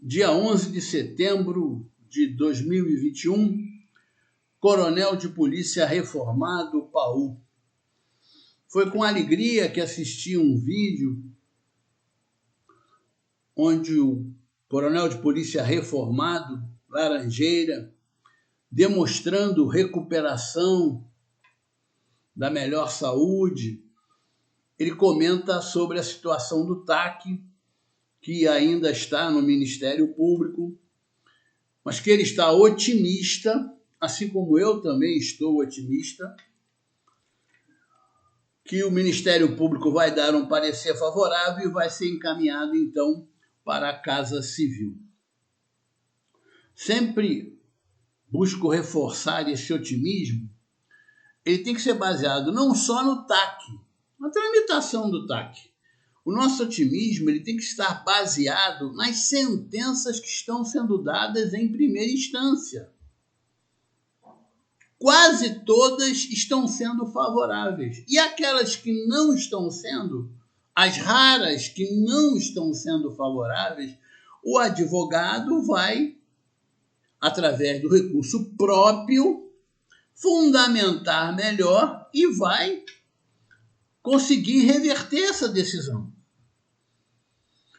dia 11 de setembro de 2021, coronel de polícia reformado Paul. Foi com alegria que assisti um vídeo onde o coronel de polícia reformado, Laranjeira, demonstrando recuperação da melhor saúde, ele comenta sobre a situação do TAC, que ainda está no Ministério Público, mas que ele está otimista, assim como eu também estou otimista, que o Ministério Público vai dar um parecer favorável e vai ser encaminhado, então, para a Casa Civil. Sempre busco reforçar esse otimismo. Ele tem que ser baseado não só no TAC, na tramitação do TAC. O nosso otimismo ele tem que estar baseado nas sentenças que estão sendo dadas em primeira instância. Quase todas estão sendo favoráveis. E aquelas que não estão sendo, as raras que não estão sendo favoráveis, o advogado vai, através do recurso próprio, fundamentar melhor e vai conseguir reverter essa decisão.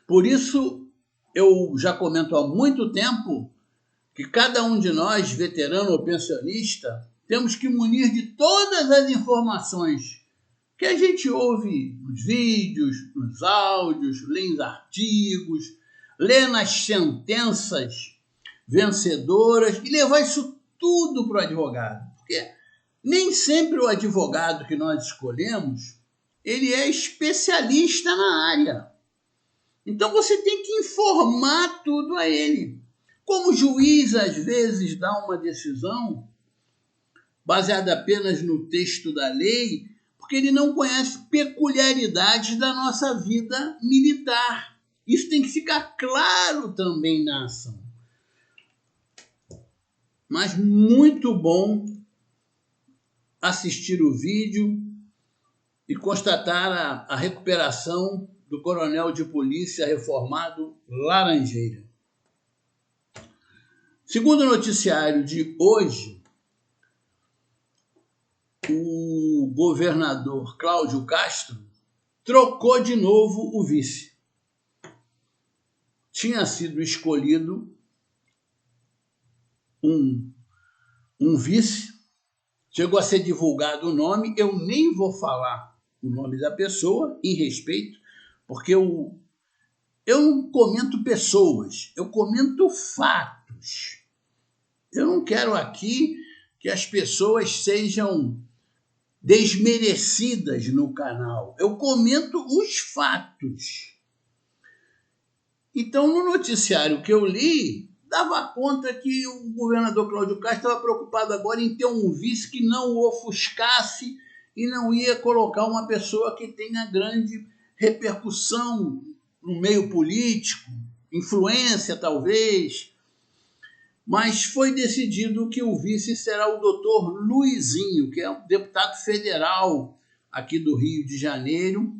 Por isso, eu já comento há muito tempo que cada um de nós, veterano ou pensionista, temos que munir de todas as informações que a gente ouve nos vídeos, nos áudios, lê nos artigos, lê nas sentenças vencedoras e levar isso tudo para o advogado. Porque nem sempre o advogado que nós escolhemos, ele é especialista na área. Então você tem que informar tudo a ele. Como o juiz, às vezes, dá uma decisão baseada apenas no texto da lei, porque ele não conhece peculiaridades da nossa vida militar. Isso tem que ficar claro também na ação. Mas muito bom assistir o vídeo e constatar a recuperação do coronel de polícia reformado Laranjeira. Segundo o noticiário de hoje, o governador Cláudio Castro trocou de novo o vice. Tinha sido escolhido um vice, chegou a ser divulgado o nome, eu nem vou falar o nome da pessoa, em respeito, porque eu não comento pessoas, eu comento fatos. Eu não quero aqui que as pessoas sejam desmerecidas no canal. Eu comento os fatos. Então, no noticiário que eu li, dava conta que o governador Cláudio Castro estava preocupado agora em ter um vice que não o ofuscasse e não ia colocar uma pessoa que tenha grande repercussão no meio político, influência talvez. Mas foi decidido que o vice será o doutor Luizinho, que é um deputado federal aqui do Rio de Janeiro,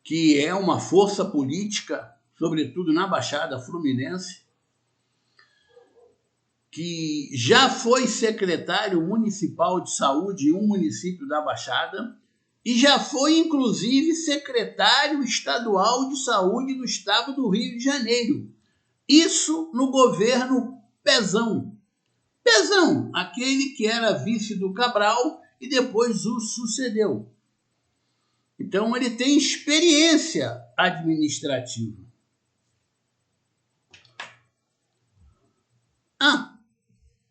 que é uma força política, sobretudo na Baixada Fluminense, que já foi secretário municipal de saúde em um município da Baixada e já foi, inclusive, secretário estadual de saúde do estado do Rio de Janeiro. Isso no governo Pezão. Pezão, aquele que era vice do Cabral e depois o sucedeu. Então, ele tem experiência administrativa.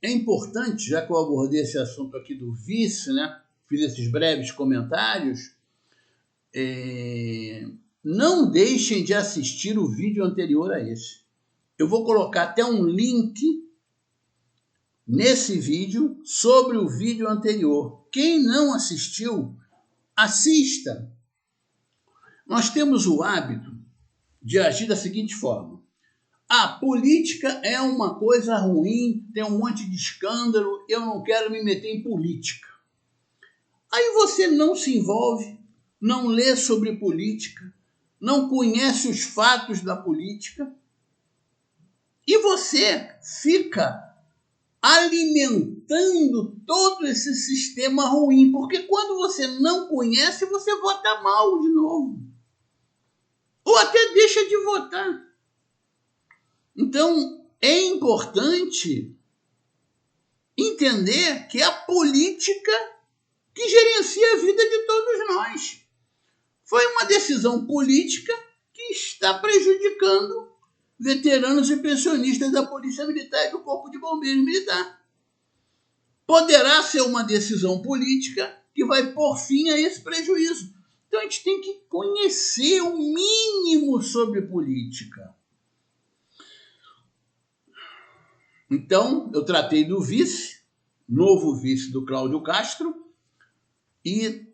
É importante, já que eu abordei esse assunto aqui do vice, né? Fiz esses breves comentários, não deixem de assistir o vídeo anterior a esse. Eu vou colocar até um link nesse vídeo sobre o vídeo anterior. Quem não assistiu, assista. Nós temos o hábito de agir da seguinte forma. A política é uma coisa ruim, tem um monte de escândalo, eu não quero me meter em política. Aí você não se envolve, não lê sobre política, não conhece os fatos da política E você fica alimentando todo esse sistema ruim, porque quando você não conhece, você vota mal de novo. Ou até deixa de votar. Então, é importante entender que é a política que gerencia a vida de todos nós. Foi uma decisão política que está prejudicando veteranos e pensionistas da Polícia Militar e do Corpo de Bombeiros Militar. Poderá ser uma decisão política que vai pôr fim a esse prejuízo. Então a gente tem que conhecer o mínimo sobre política. Então, eu tratei do vice, novo vice do Cláudio Castro, e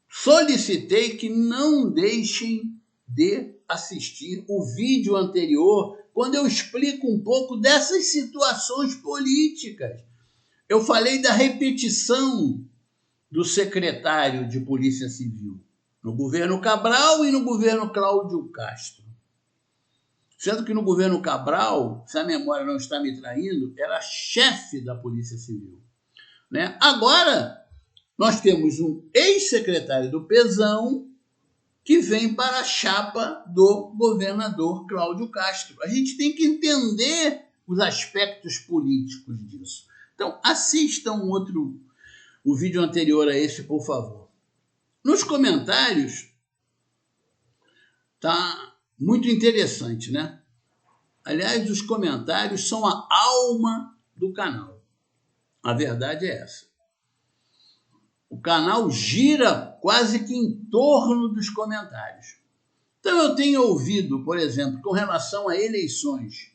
solicitei que não deixem de assistir o vídeo anterior, quando eu explico um pouco dessas situações políticas. Eu falei da repetição do secretário de Polícia Civil no governo Cabral e no governo Cláudio Castro. Sendo que no governo Cabral, se a memória não está me traindo, era chefe da Polícia Civil. Né? Agora, nós temos um ex-secretário do Pesão que vem para a chapa do governador Cláudio Castro. A gente tem que entender os aspectos políticos disso. Então, assistam o vídeo anterior a esse, por favor. Nos comentários, tá muito interessante, né? Aliás, os comentários são a alma do canal. A verdade é essa. O canal gira quase que em torno dos comentários. Então eu tenho ouvido, por exemplo, com relação a eleições,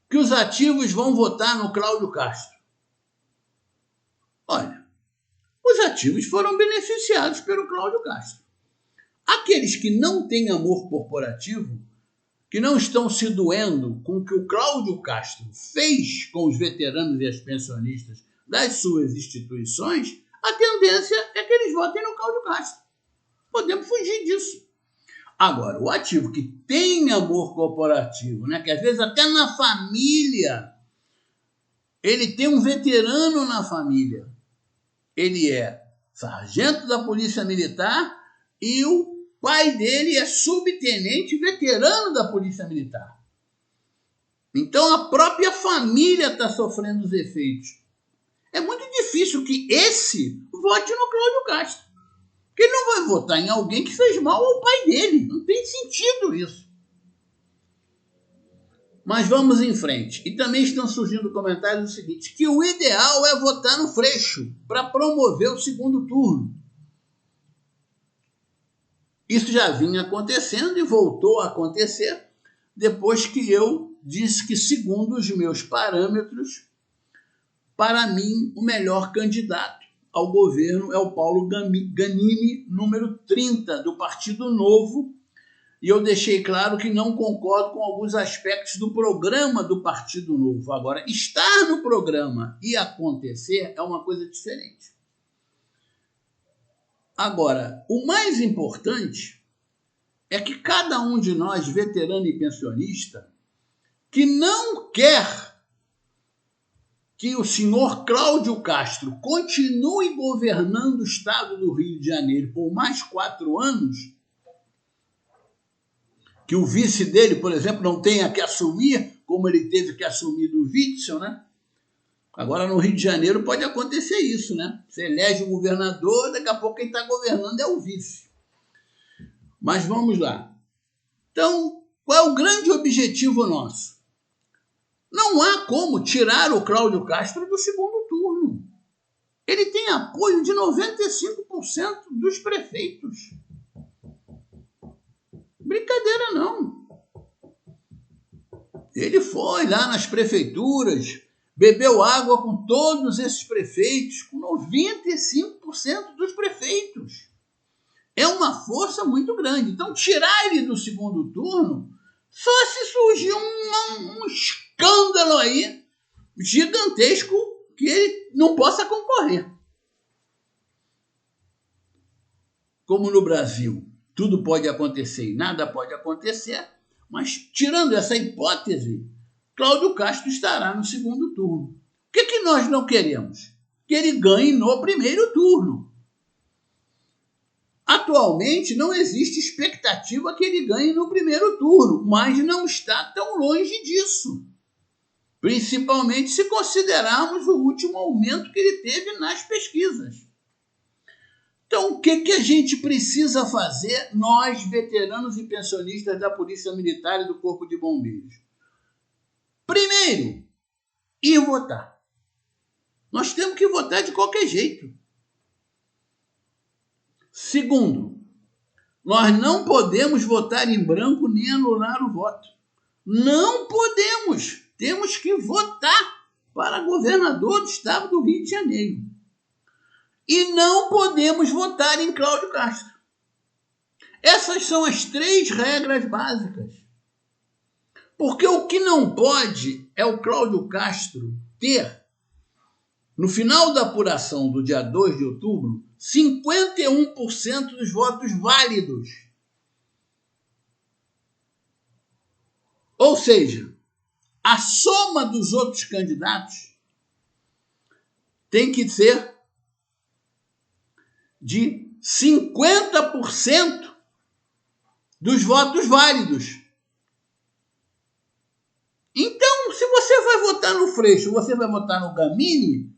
que os ativos vão votar no Cláudio Castro. Olha, os ativos foram beneficiados pelo Cláudio Castro. Aqueles que não têm amor corporativo, que não estão se doendo com o que o Cláudio Castro fez com os veteranos e as pensionistas das suas instituições, a tendência é que eles votem no Cláudio Castro. Podemos fugir disso. Agora, o ativo que tem amor corporativo, né, que às vezes até na família, ele tem um veterano na família. Ele é sargento da Polícia Militar e o pai dele é subtenente veterano da Polícia Militar. Então a própria família está sofrendo os efeitos. É muito difícil que esse vote no Cláudio Castro. Porque ele não vai votar em alguém que fez mal ao pai dele. Não tem sentido isso. Mas vamos em frente. E também estão surgindo comentários do seguinte, que o ideal é votar no Freixo para promover o segundo turno. Isso já vinha acontecendo e voltou a acontecer depois que eu disse que, segundo os meus parâmetros, para mim, o melhor candidato ao governo é o Paulo Ganimi, número 30, do Partido Novo, e eu deixei claro que não concordo com alguns aspectos do programa do Partido Novo. Agora, estar no programa e acontecer é uma coisa diferente. Agora, o mais importante é que cada um de nós, veterano e pensionista, que não quer que o senhor Cláudio Castro continue governando o estado do Rio de Janeiro por mais 4 anos, que o vice dele, por exemplo, não tenha que assumir, como ele teve que assumir do Witzel, né? Agora, no Rio de Janeiro pode acontecer isso, né? Você elege o governador, daqui a pouco quem está governando é o vice. Mas vamos lá. Então, qual é o grande objetivo nosso? Não há como tirar o Cláudio Castro do segundo turno. Ele tem apoio de 95% dos prefeitos. Brincadeira não. Ele foi lá nas prefeituras, bebeu água com todos esses prefeitos, com 95% dos prefeitos. É uma força muito grande. Então, tirar ele do segundo turno, só se surgir um escândalo aí gigantesco que ele não possa concorrer. Como no Brasil tudo pode acontecer e nada pode acontecer, Mas, tirando essa hipótese, Cláudio Castro estará no segundo turno. O que nós não queremos? Que ele ganhe no primeiro turno. Atualmente, não existe expectativa que ele ganhe no primeiro turno, mas não está tão longe disso. Principalmente se considerarmos o último aumento que ele teve nas pesquisas. Então, o que a gente precisa fazer, nós, veteranos e pensionistas da Polícia Militar e do Corpo de Bombeiros? Primeiro, ir votar. Nós temos que votar de qualquer jeito. Segundo, nós não podemos votar em branco nem anular o voto. Não podemos. Temos que votar para governador do estado do Rio de Janeiro. E não podemos votar em Cláudio Castro. Essas são as 3 regras básicas. Porque o que não pode é o Cláudio Castro ter, no final da apuração do dia 2 de outubro, 51% dos votos válidos. Ou seja, a soma dos outros candidatos tem que ser de 50% dos votos válidos. Então, se você vai votar no Freixo, você vai votar no Gamini,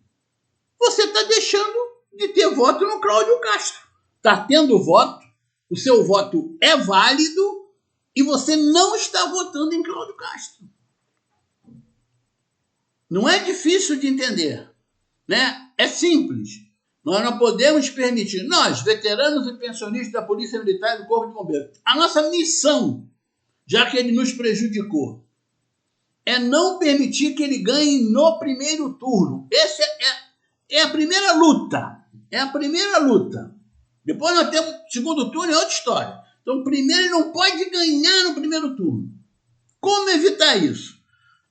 você está deixando de ter voto no Cláudio Castro. Está tendo voto, o seu voto é válido e você não está votando em Cláudio Castro. Não é difícil de entender, né? É simples. Nós não podemos permitir, nós, veteranos e pensionistas da Polícia Militar e do Corpo de Bombeiros, a nossa missão, já que ele nos prejudicou, é não permitir que ele ganhe no primeiro turno. Essa é a primeira luta. É a primeira luta. Depois nós temos o segundo turno, é outra história. Então, primeiro, ele não pode ganhar no primeiro turno. Como evitar isso?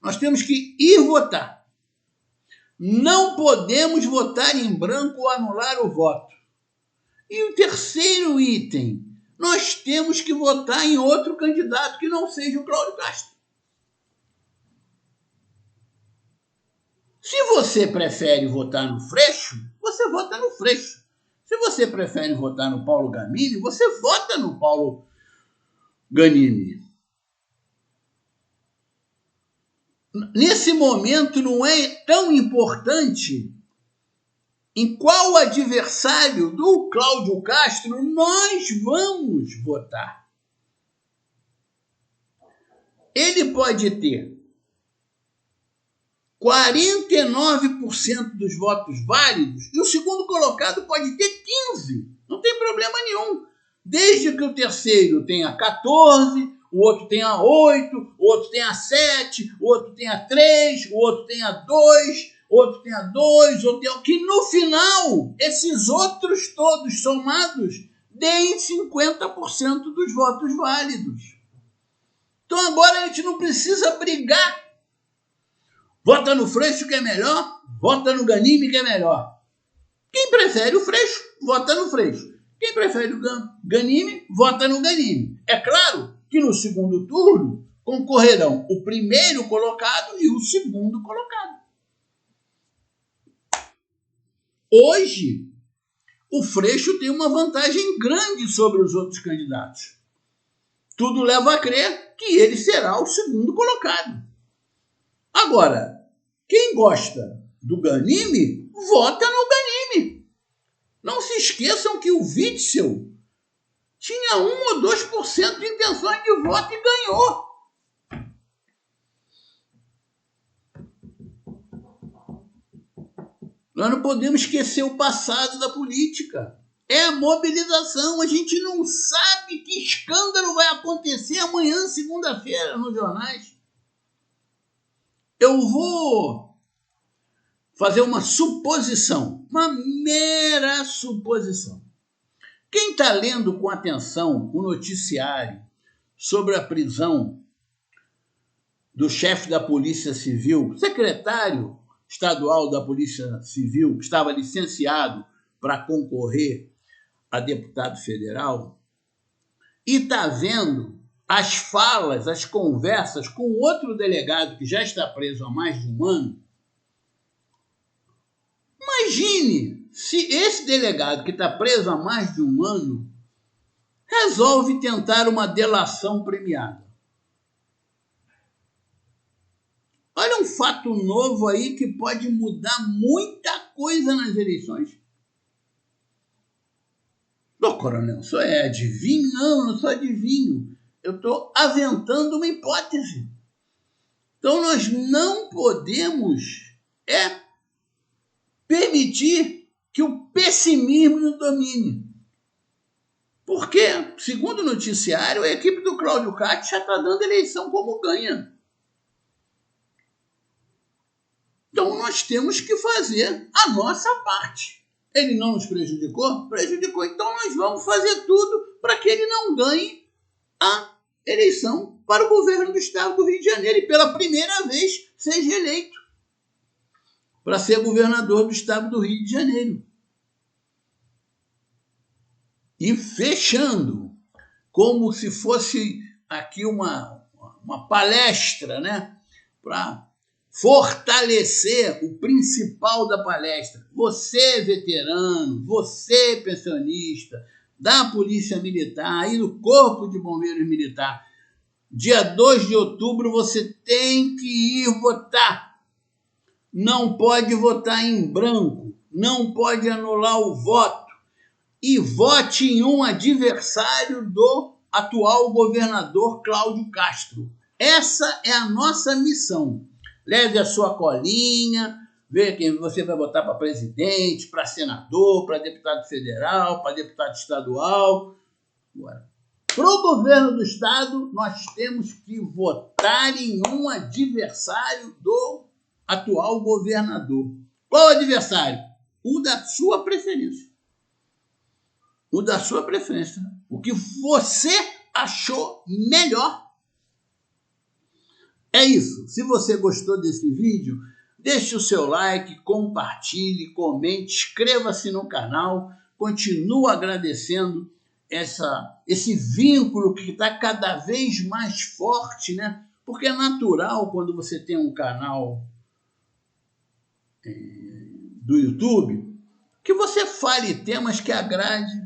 Nós temos que ir votar. Não podemos votar em branco ou anular o voto. E o terceiro item, nós temos que votar em outro candidato que não seja o Cláudio Castro. Se você prefere votar no Freixo, você vota no Freixo. Se você prefere votar no Paulo Gamini, você vota no Paulo Gamini. Nesse momento não é tão importante em qual adversário do Cláudio Castro nós vamos votar. Ele pode ter 49% dos votos válidos e o segundo colocado pode ter 15%. Não tem problema nenhum. Desde que o terceiro tenha 14%, o outro tenha 8%, o outro tenha 7%, o outro tenha 3%, o outro tenha 2%, o outro tenha 2%, outro tenha... que no final, esses outros todos somados deem 50% dos votos válidos. Então agora a gente não precisa brigar. Vota no Freixo que é melhor, vota no Gamini que é melhor. Quem prefere o Freixo, vota no Freixo. Quem prefere o Gamini, vota no Gamini. É claro que no segundo turno concorrerão o primeiro colocado e o segundo colocado. Hoje, o Freixo tem uma vantagem grande sobre os outros candidatos. Tudo leva a crer que ele será o segundo colocado. Agora, quem gosta do Gamini, vota no Gamini. Não se esqueçam que o Witzel tinha 1 ou 2% de intenções de voto e ganhou. Nós não podemos esquecer o passado da política. É a mobilização. A gente não sabe que escândalo vai acontecer amanhã, segunda-feira, nos jornais. Eu vou fazer uma suposição, uma mera suposição. Quem está lendo com atenção o noticiário sobre a prisão do chefe da Polícia Civil, secretário estadual da Polícia Civil, que estava licenciado para concorrer a deputado federal, e está vendo as falas, as conversas com outro delegado que já está preso há mais de um ano, imagine se esse delegado que está preso há mais de um ano resolve tentar uma delação premiada. Olha um fato novo aí que pode mudar muita coisa nas eleições. Ô, coronel, o senhor é adivinho? Não, não sou adivinho. Eu estou aventando uma hipótese. Então nós não podemos permitir que o pessimismo nos domine. Porque, segundo o noticiário, a equipe do Cláudio Castro já está dando eleição como ganha. Então nós temos que fazer a nossa parte. Ele não nos prejudicou? Prejudicou. Então nós vamos fazer tudo para que ele não ganhe a eleição para o governo do estado do Rio de Janeiro e pela primeira vez seja eleito para ser governador do estado do Rio de Janeiro. E fechando, como se fosse aqui uma palestra, né, para fortalecer o principal da palestra. Você, veterano, você, pensionista, da Polícia Militar e do Corpo de Bombeiros Militar, dia 2 de outubro você tem que ir votar. Não pode votar em branco, não pode anular o voto. E vote em um adversário do atual governador Cláudio Castro. Essa é a nossa missão. Leve a sua colinha, veja quem você vai votar para presidente, para senador, para deputado federal, para deputado estadual. Agora, para o governo do estado, nós temos que votar em um adversário do atual governador. Qual adversário? O da sua preferência. O da sua preferência. O que você achou melhor. É isso. Se você gostou desse vídeo, deixe o seu like, compartilhe, comente, inscreva-se no canal. Continuo agradecendo esse vínculo que está cada vez mais forte, né? Porque é natural quando você tem um canal do YouTube que você fale temas que agrade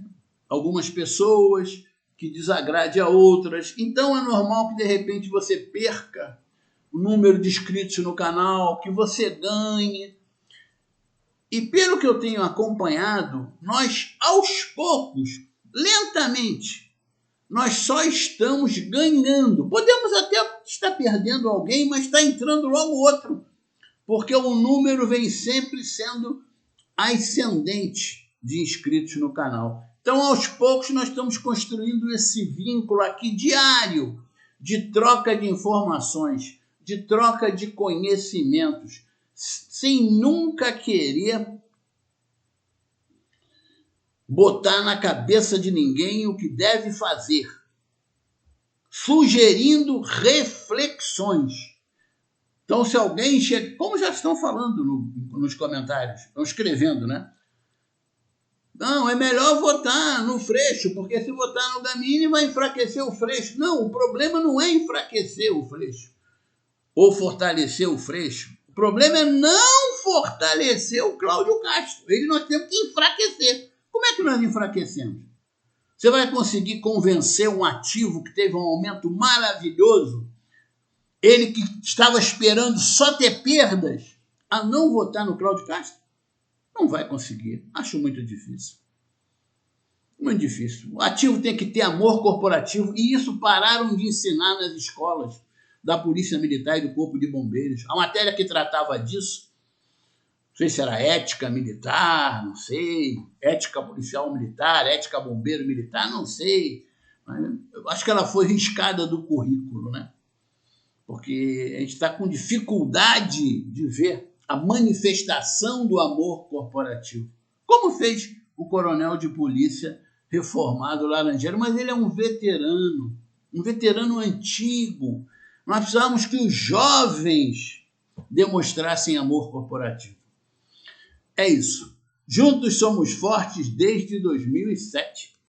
algumas pessoas, que desagrade a outras. Então é normal que de repente você perca o número de inscritos no canal, que você ganhe. E pelo que eu tenho acompanhado, nós aos poucos, lentamente, nós só estamos ganhando. Podemos até estar perdendo alguém, mas está entrando logo outro, porque o número vem sempre sendo ascendente de inscritos no canal. Então, aos poucos, nós estamos construindo esse vínculo aqui diário de troca de informações, de troca de conhecimentos, sem nunca querer botar na cabeça de ninguém o que deve fazer, sugerindo reflexões. Então, se alguém chega, como já estão falando nos comentários, estão escrevendo, né? Não, é melhor votar no Freixo, porque se votar no Gamini vai enfraquecer o Freixo. Não, o problema não é enfraquecer o Freixo ou fortalecer o Freixo. O problema é não fortalecer o Cláudio Castro. Ele nós temos que enfraquecer. Como é que nós enfraquecemos? Você vai conseguir convencer um ativo que teve um aumento maravilhoso, ele que estava esperando só ter perdas, a não votar no Cláudio Castro? Não vai conseguir. Acho muito difícil. Muito difícil. O ativo tem que ter amor corporativo e isso pararam de ensinar nas escolas da Polícia Militar e do Corpo de Bombeiros. A matéria que tratava disso, não sei se era ética militar, não sei, ética policial militar, ética bombeiro militar, não sei. Mas eu acho que ela foi riscada do currículo, né? Porque a gente está com dificuldade de ver a manifestação do amor corporativo, como fez o coronel de polícia reformado Laranjeira, mas ele é um veterano antigo. Nós precisamos que os jovens demonstrassem amor corporativo. É isso. Juntos somos fortes desde 2007.